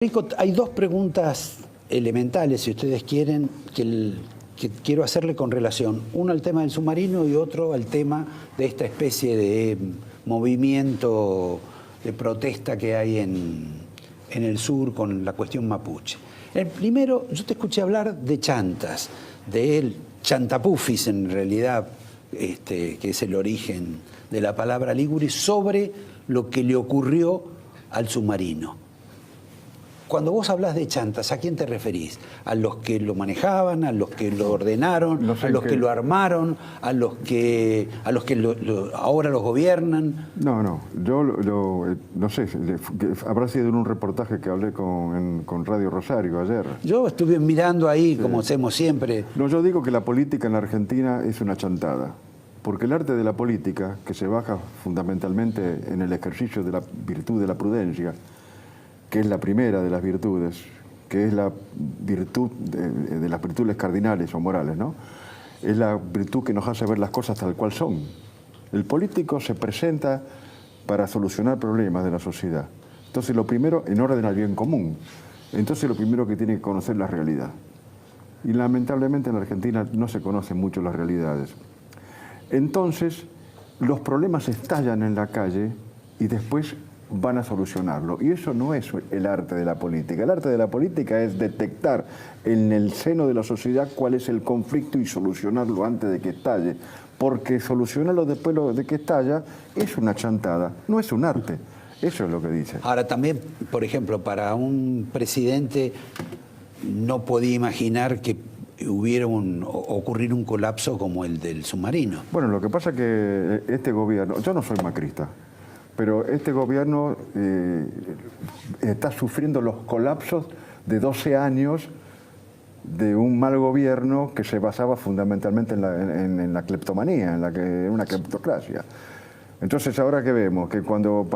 Rico, hay dos preguntas elementales, si ustedes quieren, que quiero hacerle con relación. Uno al tema del submarino y otro al tema de esta especie de movimiento de protesta que hay en el sur con la cuestión mapuche. El primero, yo te escuché hablar de chantas, del chantapufis en realidad, que es el origen de la palabra liguri, sobre lo que le ocurrió al submarino. Cuando vos hablas de chantas, ¿a quién te referís? ¿A los que lo manejaban, a los que lo ordenaron, a los que lo armaron, a los que ahora los gobiernan? No, yo no sé, habrá sido en un reportaje que hablé con Radio Rosario ayer. Yo estuve mirando ahí, como hacemos siempre. No, yo digo que la política en la Argentina es una chantada, porque el arte de la política, que se basa fundamentalmente en el ejercicio de la virtud de la prudencia, que es la primera de las virtudes, que es la virtud de las virtudes cardinales o morales, ¿no? Es la virtud que nos hace ver las cosas tal cual son. El político se presenta para solucionar problemas de la sociedad. Entonces, lo primero, en orden al bien común. Entonces, lo primero que tiene que conocer es la realidad. Y lamentablemente en la Argentina no se conocen mucho las realidades. Entonces, los problemas estallan en la calle y después van a solucionarlo. Y eso no es el arte de la política. El arte de la política es detectar en el seno de la sociedad cuál es el conflicto y solucionarlo antes de que estalle. Porque solucionarlo después de que estalla es una chantada, no es un arte. Eso es lo que dice. Ahora también, por ejemplo, para un presidente no podía imaginar que ocurrir un colapso como el del submarino. Bueno, lo que pasa es que este gobierno, yo no soy macrista, pero este gobierno está sufriendo los colapsos de 12 años de un mal gobierno que se basaba fundamentalmente en la cleptomanía, en una cleptocracia. Entonces, ahora que vemos que cuando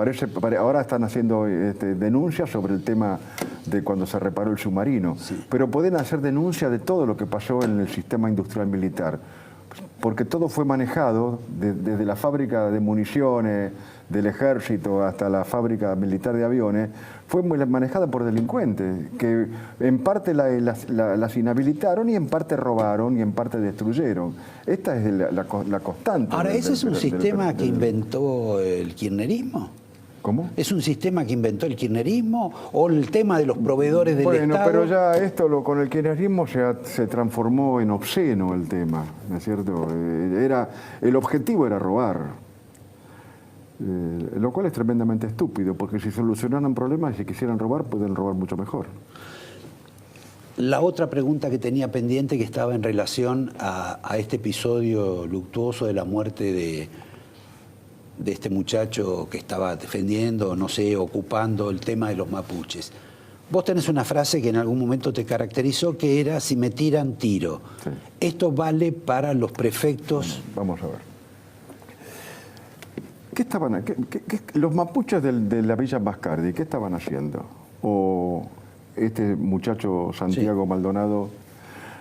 ahora están haciendo denuncias sobre el tema de cuando se reparó el submarino, sí, pero pueden hacer denuncias de todo lo que pasó en el sistema industrial militar, porque todo fue manejado desde la fábrica de municiones del ejército hasta la fábrica militar de aviones, fue manejada por delincuentes que en parte las inhabilitaron y en parte robaron y en parte destruyeron. Esta es la constante. Ahora, ¿ese es un sistema que inventó el kirchnerismo? ¿Cómo? ¿Es un sistema que inventó el kirchnerismo o el tema de los proveedores del Estado? Bueno, pero ya esto con el kirchnerismo se transformó en obsceno el tema, ¿no es cierto? El objetivo era robar. Lo cual es tremendamente estúpido, porque si solucionaran problemas y si quisieran robar, pueden robar mucho mejor. La otra pregunta que tenía pendiente, que estaba en relación a este episodio luctuoso de la muerte de este muchacho que estaba defendiendo, no sé, ocupando el tema de los mapuches. Vos tenés una frase que en algún momento te caracterizó, que era: si me tiran, tiro. Sí. ¿Esto vale para los prefectos? Vamos a ver. Los mapuches de la Villa Mascardi, ¿qué estaban haciendo? O este muchacho Santiago, sí, Maldonado,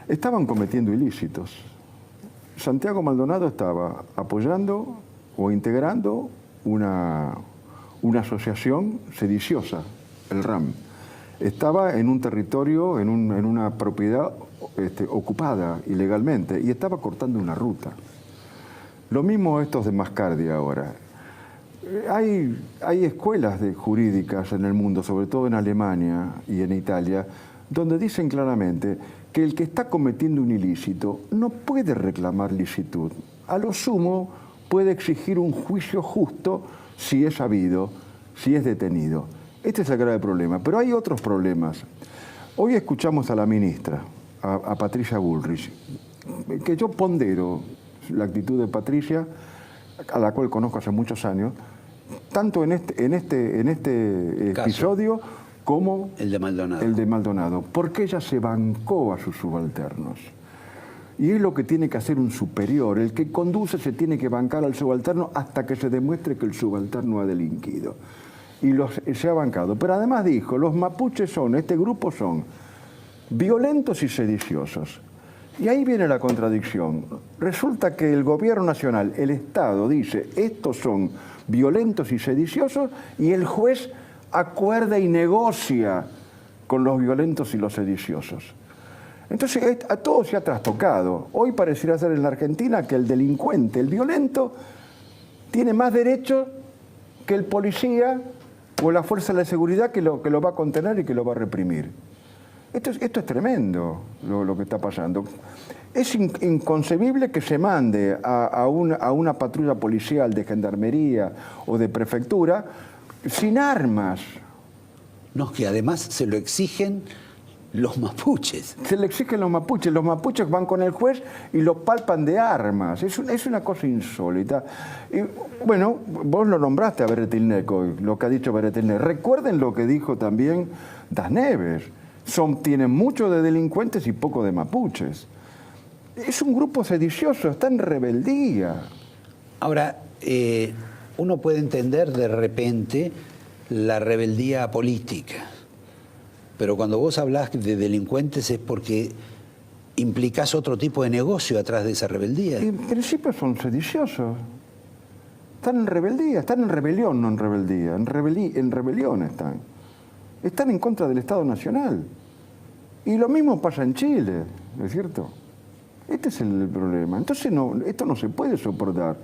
estaban cometiendo ilícitos. Santiago Maldonado estaba apoyando o integrando una asociación sediciosa, el RAM. Estaba en un territorio, en una propiedad ocupada ilegalmente, y estaba cortando una ruta. Lo mismo estos de Mascardi ahora. Hay escuelas jurídicas en el mundo, sobre todo en Alemania y en Italia, donde dicen claramente que el que está cometiendo un ilícito no puede reclamar licitud. A lo sumo puede exigir un juicio justo si es habido, si es detenido. Este es el grave problema, pero hay otros problemas. Hoy escuchamos a la ministra, a Patricia Bullrich, que yo pondero la actitud de Patricia, a la cual conozco hace muchos años, tanto en este episodio como el de Maldonado. Porque ella se bancó a sus subalternos. Y es lo que tiene que hacer un superior. El que conduce se tiene que bancar al subalterno hasta que se demuestre que el subalterno ha delinquido. Y se ha bancado. Pero además dijo, los mapuches este grupo son violentos y sediciosos. Y ahí viene la contradicción. Resulta que el gobierno nacional, el Estado, dice, estos son violentos y sediciosos, y el juez acuerda y negocia con los violentos y los sediciosos. Entonces a todo se ha trastocado. Hoy pareciera ser en la Argentina que el delincuente, el violento, tiene más derechos que el policía o la fuerza de seguridad que lo va a contener y que lo va a reprimir. Esto es tremendo lo que está pasando. Es inconcebible que se mande a una patrulla policial de gendarmería o de prefectura sin armas. No, que además se lo exigen los mapuches. Se le exigen los mapuches van con el juez y lo palpan de armas. Es una cosa insólita. Y, bueno, vos lo nombraste a Beretilneco, lo que ha dicho Beretilneco. Recuerden lo que dijo también Das Neves. Tienen mucho de delincuentes y poco de mapuches. Es un grupo sedicioso, está en rebeldía. Ahora, uno puede entender de repente la rebeldía política, pero cuando vos hablás de delincuentes es porque implicás otro tipo de negocio atrás de esa rebeldía. En principio son sediciosos. Están en rebeldía, están en rebelión, no en rebeldía. En rebelión están. Están en contra del Estado Nacional. Y lo mismo pasa en Chile, ¿no es cierto? Este es el problema. Entonces esto no se puede soportar.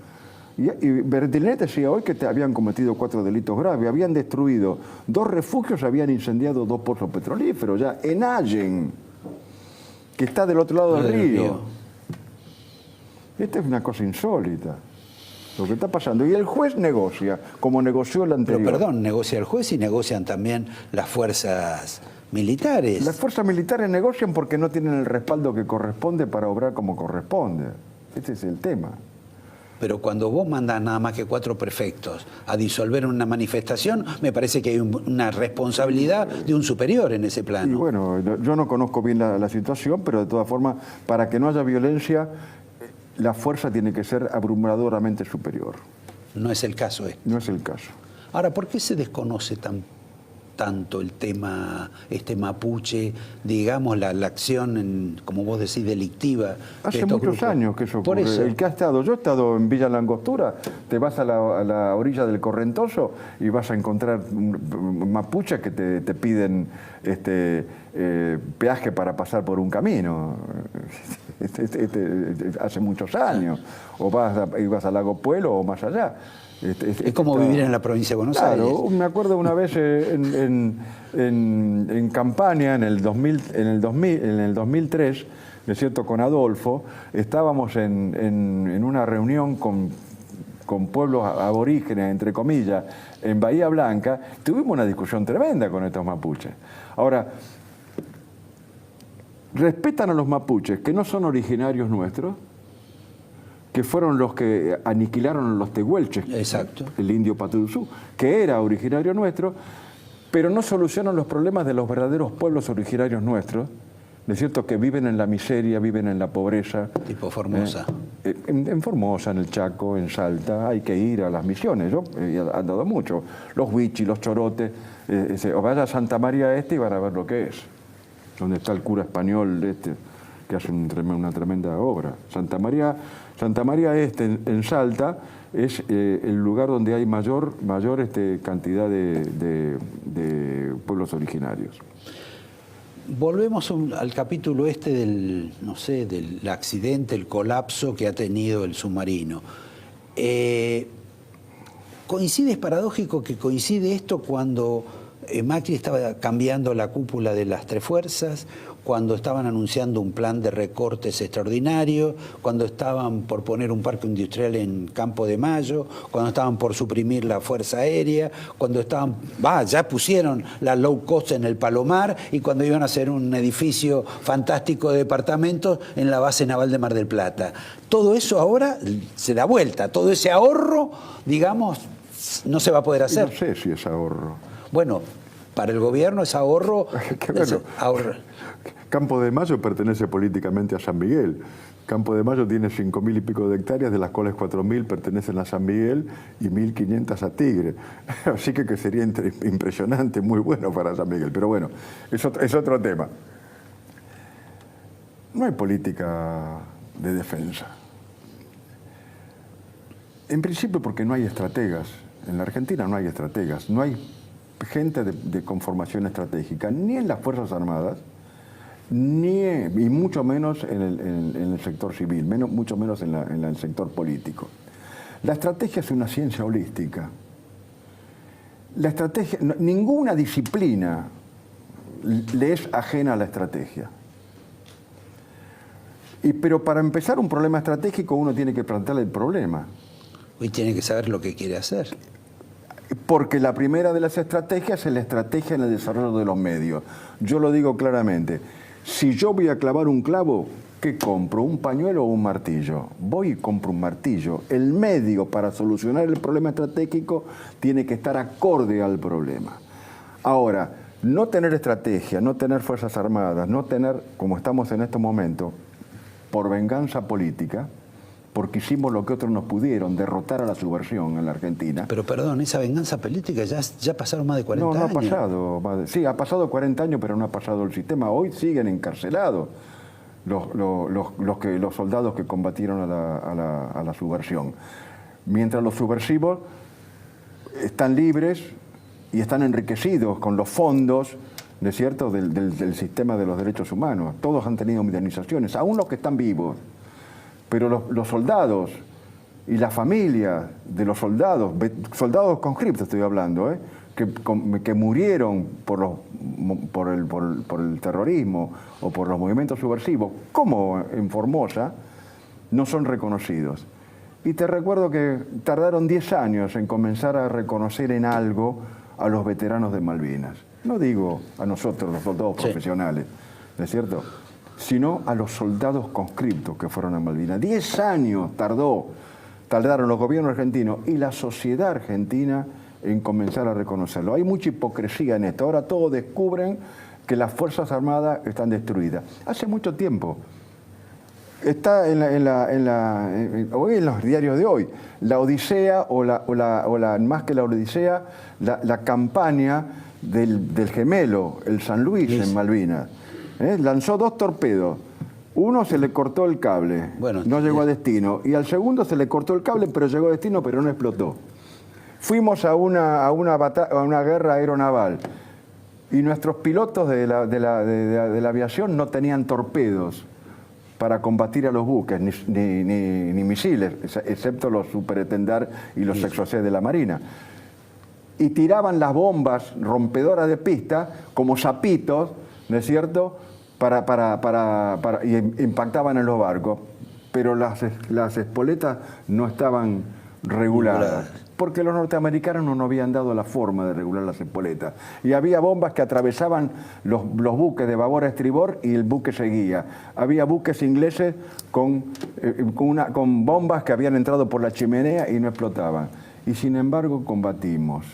Y Bertinet decía hoy que habían cometido 4 delitos graves. Habían destruido 2 refugios, habían incendiado 2 pozos petrolíferos, ya en Allen, que está del otro lado del río. Esta es una cosa insólita, lo que está pasando. Y el juez negocia, como negoció el anterior. Pero perdón, negocia el juez y negocian también las fuerzas militares. Las fuerzas militares negocian porque no tienen el respaldo que corresponde para obrar como corresponde. Este es el tema. Pero cuando vos mandás nada más que 4 prefectos a disolver una manifestación, me parece que hay una responsabilidad de un superior en ese plano. Y bueno, yo no conozco bien la situación, pero de todas formas, para que no haya violencia, la fuerza tiene que ser abrumadoramente superior. No es el caso este. No es el caso. Ahora, ¿por qué se desconoce tanto el tema mapuche, digamos, la acción, como vos decís, delictiva? Hace muchos años que eso ocurre. El que ha estado, yo he estado en Villa La Angostura, te vas a la orilla del Correntoso y vas a encontrar mapuches que te piden peaje para pasar por un camino. Hace muchos años. O ibas a Lago Puelo o más allá. Es como vivir en la provincia de Buenos Aires. Claro, me acuerdo una vez en campaña, en el 2003, ¿no es cierto?, con Adolfo, estábamos en una reunión con pueblos aborígenes, entre comillas, en Bahía Blanca. Tuvimos una discusión tremenda con estos mapuches. Ahora, respetan a los mapuches, que no son originarios nuestros, que fueron los que aniquilaron a los tehuelches. Exacto. El indio Patuzú, que era originario nuestro, pero no solucionan los problemas de los verdaderos pueblos originarios nuestros, ¿no es cierto?, que viven en la miseria, viven en la pobreza. Tipo Formosa. En Formosa, en el Chaco, en Salta, hay que ir a las misiones. Yo he andado mucho. Los huichis, los chorotes, o vaya a Santa María Este y van a ver lo que es, donde está el cura español que hace una tremenda obra. Santa María Este, en Salta, es el lugar donde hay mayor cantidad de pueblos originarios. Volvemos al capítulo del accidente, el colapso que ha tenido el submarino. Es paradójico que coincide esto cuando Macri estaba cambiando la cúpula de las 3 fuerzas, cuando estaban anunciando un plan de recortes extraordinario, cuando estaban por poner un parque industrial en Campo de Mayo, cuando estaban por suprimir la Fuerza Aérea, cuando ya pusieron la low cost en el Palomar y cuando iban a hacer un edificio fantástico de departamentos en la base naval de Mar del Plata. Todo eso ahora se da vuelta, todo ese ahorro, digamos, no se va a poder hacer. No sé si es ahorro. Bueno, para el gobierno es ahorro. Campo de Mayo pertenece políticamente a San Miguel. Campo de Mayo tiene 5.000 y pico de hectáreas, de las cuales 4.000 pertenecen a San Miguel y 1.500 a Tigre. Así que sería impresionante, muy bueno para San Miguel. Pero bueno, es otro tema. No hay política de defensa. En principio porque no hay estrategas. En la Argentina no hay estrategas. No hay gente de conformación estratégica, ni en las Fuerzas Armadas, y mucho menos en el sector civil, mucho menos en el sector político. La estrategia es una ciencia holística. La estrategia, ninguna disciplina le es ajena a la estrategia. Pero para empezar un problema estratégico uno tiene que plantearle el problema. Y tiene que saber lo que quiere hacer. Porque la primera de las estrategias es la estrategia en el desarrollo de los medios. Yo lo digo claramente. Si yo voy a clavar un clavo, ¿qué compro? ¿Un pañuelo o un martillo? Voy y compro un martillo. El medio para solucionar el problema estratégico tiene que estar acorde al problema. Ahora, no tener estrategia, no tener fuerzas armadas, no tener, como estamos en estos momentos, por venganza política, porque hicimos lo que otros nos pudieron, derrotar a la subversión en la Argentina. Pero perdón, esa venganza política ya pasaron más de 40 años. No, no ha pasado. Sí, ha pasado 40 años, pero no ha pasado el sistema. Hoy siguen encarcelados los soldados que combatieron a la subversión. Mientras los subversivos están libres y están enriquecidos con los fondos, ¿no es cierto?, del sistema de los derechos humanos. Todos han tenido modernizaciones, aún los que están vivos. Pero los soldados y la familia de los soldados conscriptos estoy hablando, que murieron por el terrorismo o por los movimientos subversivos, como en Formosa, no son reconocidos. Y te recuerdo que tardaron 10 años en comenzar a reconocer en algo a los veteranos de Malvinas. No digo a nosotros, los soldados profesionales, ¿no es cierto?, sino a los soldados conscriptos que fueron a Malvinas. 10 años tardaron los gobiernos argentinos y la sociedad argentina en comenzar a reconocerlo. Hay mucha hipocresía en esto. Ahora todos descubren que las Fuerzas Armadas están destruidas. Hace mucho tiempo. Está hoy en los diarios de hoy, la Odisea más que la Odisea, la campaña del gemelo, el San Luis en Malvinas. Lanzó 2 torpedos. Uno se le cortó el cable, no llegó a destino. Y al segundo se le cortó el cable, pero llegó a destino, pero no explotó. Fuimos a una guerra aeronaval y nuestros pilotos de la aviación no tenían torpedos para combatir a los buques, ni misiles, excepto los Superetendard y los Exocet de la Marina. Y tiraban las bombas rompedoras de pista como sapitos, ¿no es cierto?, y impactaban en los barcos, pero las espoletas no estaban reguladas, porque los norteamericanos no nos habían dado la forma de regular las espoletas. Y había bombas que atravesaban los buques de babor a estribor y el buque seguía. Había buques ingleses con bombas que habían entrado por la chimenea y no explotaban. Y sin embargo combatimos.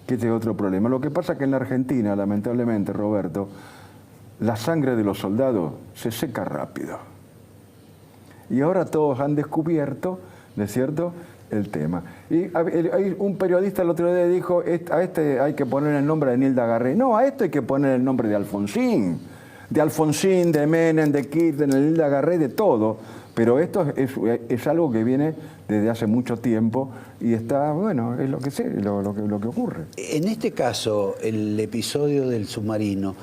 Que este es otro problema. Lo que pasa es que en la Argentina, lamentablemente, Roberto, la sangre de los soldados se seca rápido. Y ahora todos han descubierto, ¿no es cierto?, el tema. Y hay un periodista el otro día dijo, a este hay que poner el nombre de Nilda Garré. No, a esto hay que poner el nombre de Alfonsín. De Alfonsín, de Menem, de Kirchner, de Nilda Garré, de todo. Pero esto es algo que viene desde hace mucho tiempo y está, bueno, es lo que sé, lo que ocurre. En este caso, el episodio del submarino,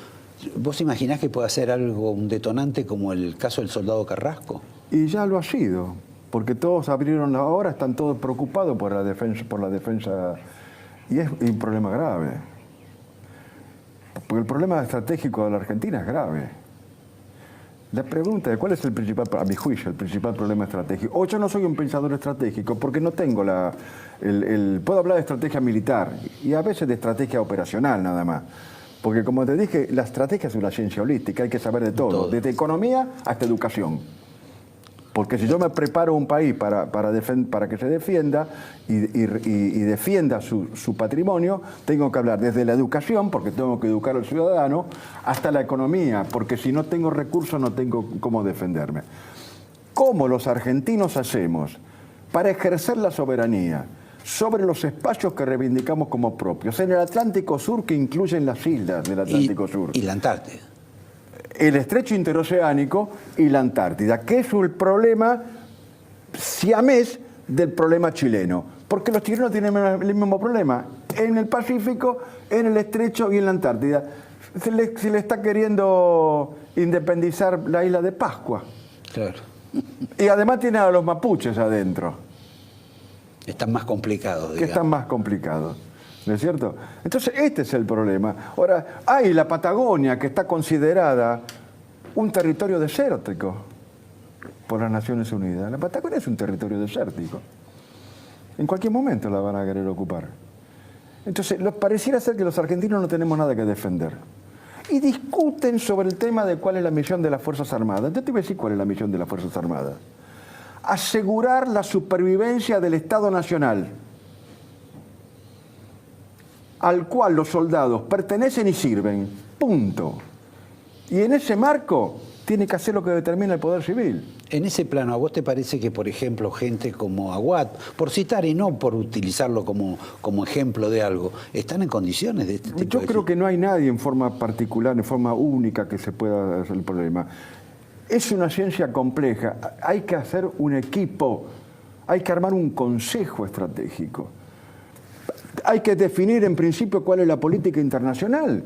¿vos imaginás que pueda ser algo, un detonante como el caso del soldado Carrasco? Y ya lo ha sido, porque todos abrieron la hora, están todos preocupados por la defensa, y es un problema grave. Porque el problema estratégico de la Argentina es grave. La pregunta es, ¿cuál es el principal, a mi juicio, el principal problema estratégico? Yo no soy un pensador estratégico porque no tengo puedo hablar de estrategia militar y a veces de estrategia operacional nada más. Porque como te dije, la estrategia es una ciencia holística, hay que saber de todo, desde economía hasta educación. Porque si yo me preparo un país para que se defienda y defienda su patrimonio, tengo que hablar desde la educación, porque tengo que educar al ciudadano, hasta la economía, porque si no tengo recursos no tengo cómo defenderme. ¿Cómo los argentinos hacemos para ejercer la soberanía sobre los espacios que reivindicamos como propios? En el Atlántico Sur, que incluyen las islas del Atlántico Sur. Y la Antártida. El estrecho interoceánico y la Antártida, que es el problema siamés del problema chileno. Porque los chilenos tienen el mismo problema. en el Pacífico, en el Estrecho y en la Antártida. Se le está queriendo independizar la isla de Pascua. Claro. Y además tiene a los mapuches adentro. Están más complicados, Que digamos. están más complicados. ¿No es cierto? Entonces, este es el problema. Ahora, hay la Patagonia, que está considerada un territorio desértico por las Naciones Unidas. La Patagonia es un territorio desértico. En cualquier momento la van a querer ocupar. Entonces, pareciera ser que los argentinos no tenemos nada que defender. Y discuten sobre el tema de cuál es la misión de las Fuerzas Armadas. Yo te voy a decir cuál es la misión de las Fuerzas Armadas. Asegurar la supervivencia del Estado Nacional, al cual los soldados pertenecen y sirven. Punto. Y en ese marco tiene que hacer lo que determina el poder civil. En ese plano, ¿a vos te parece que, por ejemplo, gente como Aguad, por citar y no por utilizarlo como ejemplo de algo, están en condiciones de este tipo Yo de creo que no hay nadie en forma particular, en forma única que se pueda hacer el problema. Es una ciencia compleja, hay que hacer un equipo, hay que armar un consejo estratégico. Hay que definir en principio cuál es la política internacional.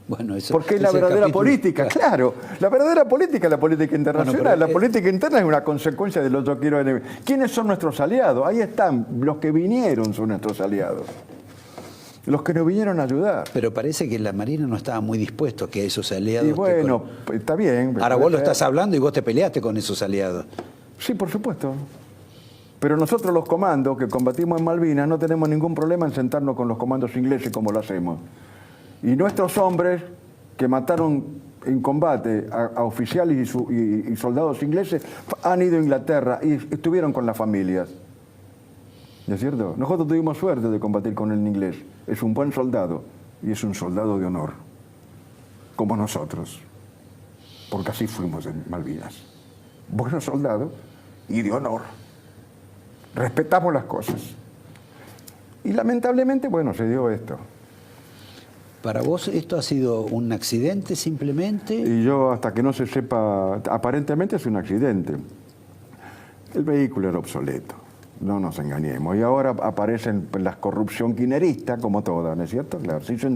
Bueno, eso, porque es la verdadera política, claro. La verdadera política es la política internacional. Bueno, la política interna es una consecuencia del otro quiero enemigo. ¿Quiénes son nuestros aliados? Ahí están, los que vinieron son nuestros aliados. Los que nos vinieron a ayudar. Pero parece que la Marina no estaba muy dispuesto a que esos aliados... Y bueno, está bien. Ahora vos lo estás hablando y vos te peleaste con esos aliados. Sí, por supuesto. Pero nosotros los comandos que combatimos en Malvinas no tenemos ningún problema en sentarnos con los comandos ingleses como lo hacemos. Y nuestros hombres que mataron en combate a oficiales y soldados ingleses han ido a Inglaterra y estuvieron con las familias. ¿No es cierto? Nosotros tuvimos suerte de combatir con el inglés. Es un buen soldado y es un soldado de honor, como nosotros, porque así fuimos en Malvinas. Buenos soldados y de honor. Respetamos las cosas. Y lamentablemente, bueno, se dio esto. ¿Para vos esto ha sido un accidente simplemente? Y yo, hasta que no se sepa, aparentemente es un accidente. El vehículo era obsoleto, no nos engañemos. Y ahora aparecen las corrupción kirchnerista, como todas, ¿no es cierto? Claro, se hizo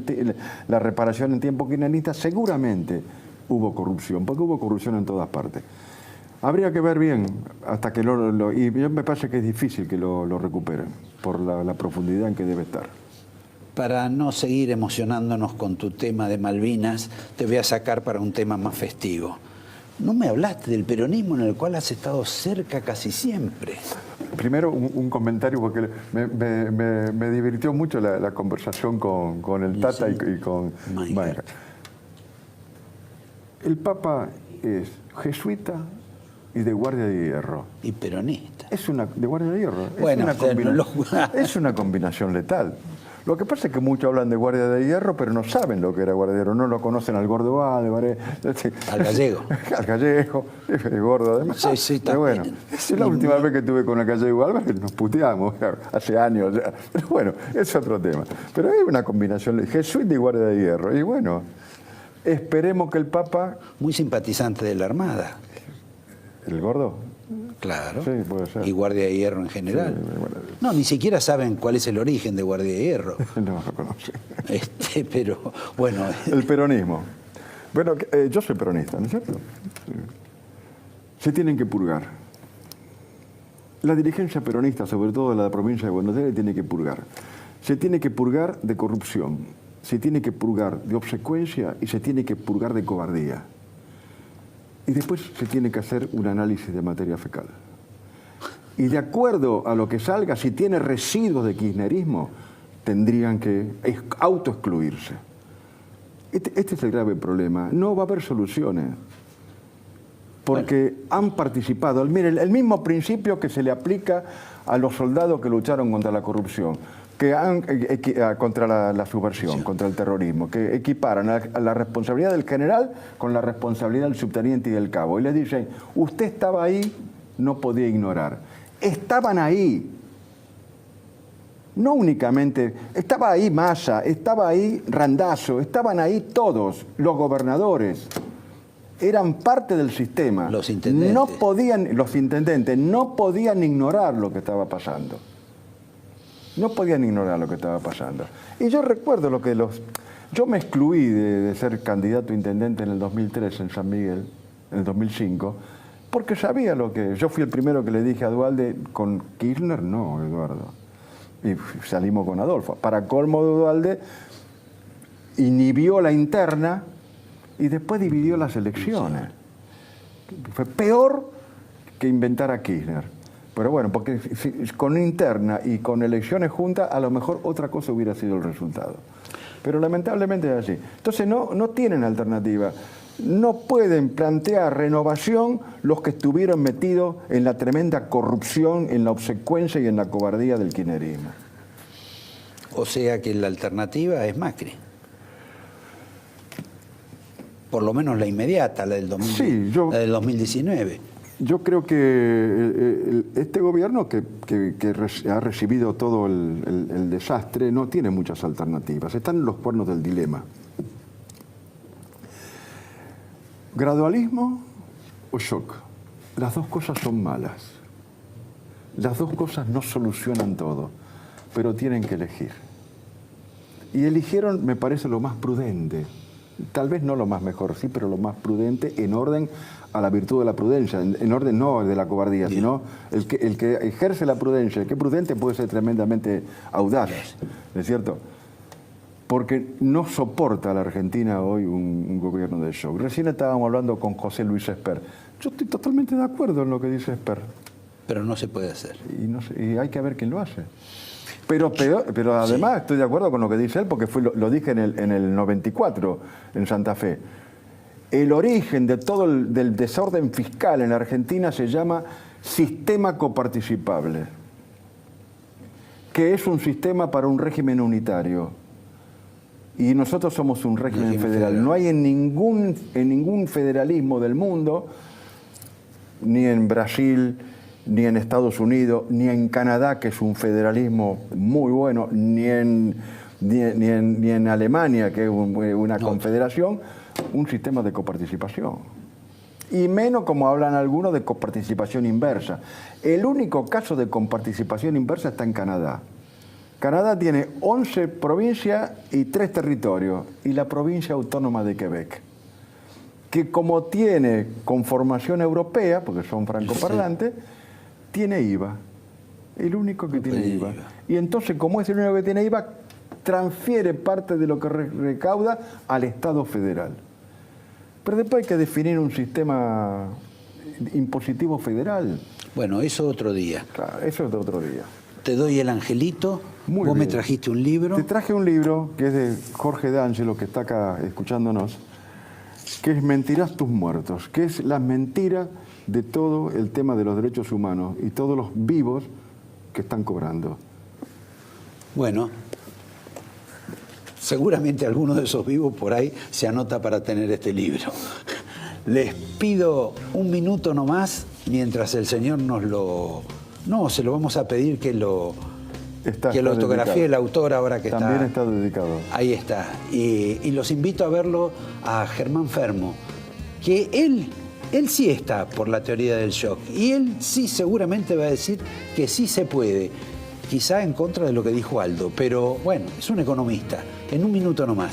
la reparación en tiempo kirchnerista, seguramente hubo corrupción, porque hubo corrupción en todas partes. Habría que ver bien, hasta que y me parece que es difícil que lo recuperen, por la profundidad en que debe estar. Para no seguir emocionándonos con tu tema de Malvinas, te voy a sacar para un tema más festivo. No me hablaste del peronismo en el cual has estado cerca casi siempre. Primero, un comentario, porque me divirtió mucho la conversación con el Tata y con Mayer. El Papa es jesuita y de Guardia de Hierro. Y peronista. De Guardia de Hierro. Bueno, es una combinación letal. Lo que pasa es que muchos hablan de Guardia de Hierro, pero no saben lo que era Guardia de Hierro. No lo conocen al Gordo Álvarez. Al Gallego. Al Gallego, el Gordo además. Sí, sí, pero bueno, es la última vez que estuve con el Gallego Álvarez, nos puteamos, hace años ya. Pero bueno, es otro tema. Pero hay una combinación, jesuita y Guardia de Hierro. Y bueno, esperemos que el Papa... Muy simpatizante de la Armada. ¿El Gordo? Claro. Sí, puede ser. Y Guardia de Hierro en general. Sí, bueno. No, ni siquiera saben cuál es el origen de Guardia de Hierro. No lo conocen. Pero, bueno. El peronismo. Bueno, yo soy peronista, ¿no es cierto? Se tienen que purgar. La dirigencia peronista, sobre todo la de la provincia de Buenos Aires, tiene que purgar. Se tiene que purgar de corrupción, se tiene que purgar de obsecuencia y se tiene que purgar de cobardía. Y después se tiene que hacer un análisis de materia fecal. Y de acuerdo a lo que salga, si tiene residuos de kirchnerismo, tendrían que autoexcluirse. Este es el grave problema. No va a haber soluciones. Porque han participado. Miren, el mismo principio que se le aplica a los soldados que lucharon contra la corrupción, contra la subversión, sí, contra el terrorismo, que equiparan la responsabilidad del general con la responsabilidad del subteniente y del cabo. Y les dicen, usted estaba ahí, no podía ignorar. Estaban ahí. No únicamente, estaba ahí Massa, estaba ahí Randazzo, estaban ahí todos, los gobernadores. Eran parte del sistema. Los intendentes. Los intendentes no podían ignorar lo que estaba pasando. No podían ignorar lo que estaba pasando. Y yo recuerdo lo que yo me excluí de ser candidato a intendente en el 2003 en San Miguel, en el 2005, porque sabía lo que... Yo fui el primero que le dije a Duhalde, con Kirchner no, Eduardo. Y salimos con Adolfo. Para colmo de Duhalde, inhibió la interna y después dividió las elecciones. Fue peor que inventar a Kirchner. Pero bueno, porque con interna y con elecciones juntas, a lo mejor otra cosa hubiera sido el resultado. Pero lamentablemente es así. Entonces no tienen alternativa. No pueden plantear renovación los que estuvieron metidos en la tremenda corrupción, en la obsecuencia y en la cobardía del kirchnerismo. O sea que la alternativa es Macri. Por lo menos la inmediata, la del 2019. Yo creo que este gobierno que ha recibido todo el desastre no tiene muchas alternativas. Están en los cuernos del dilema. ¿Gradualismo o shock? Las dos cosas son malas. Las dos cosas no solucionan todo, pero tienen que elegir. Y eligieron, me parece, lo más prudente. Tal vez no lo más mejor, sí, pero lo más prudente en orden a la virtud de la prudencia, en orden no de la cobardía, sino el que ejerce la prudencia, el que es prudente puede ser tremendamente audaz, ¿no es cierto? Porque no soporta a la Argentina hoy un gobierno de shock. Recién estábamos hablando con José Luis Esper. Yo estoy totalmente de acuerdo en lo que dice Esper. Pero no se puede hacer. Y hay que ver quién lo hace. Pero además estoy de acuerdo con lo que dice él, porque lo dije en el 94, en Santa Fe. El origen de todo del desorden fiscal en la Argentina se llama sistema coparticipable, que es un sistema para un régimen unitario. Y nosotros somos un régimen federal. No hay en ningún federalismo del mundo, ni en Brasil, ni en Estados Unidos, ni en Canadá, que es un federalismo muy bueno, ni en Alemania, que es una confederación, un sistema de coparticipación. Y menos, como hablan algunos, de coparticipación inversa. El único caso de coparticipación inversa está en Canadá. Canadá tiene 11 provincias y 3 territorios, y la provincia autónoma de Quebec, que como tiene conformación europea, porque son francoparlantes, tiene IVA. El único que tiene IVA. Y entonces, como es el único que tiene IVA, transfiere parte de lo que recauda al Estado federal. Pero después hay que definir un sistema impositivo federal. Bueno, eso otro día. Claro, eso es de otro día. Te doy el angelito. Muy Vos bien. me trajiste un libro. Te traje un libro que es de Jorge D'Angelo, que está acá escuchándonos, que es Mentirás tus muertos, que es las mentiras de todo el tema de los derechos humanos y todos los vivos que están cobrando. Bueno, seguramente alguno de esos vivos por ahí se anota para tener este libro. Les pido un minuto nomás mientras el señor nos lo... No, se lo vamos a pedir que lo autografíe el autor ahora que también está dedicado. Ahí está. Y los invito a verlo a Germán Fermo, que él sí está por la teoría del shock. Y él sí seguramente va a decir que sí se puede. Quizá en contra de lo que dijo Aldo, pero bueno, es un economista. En un minuto nomás.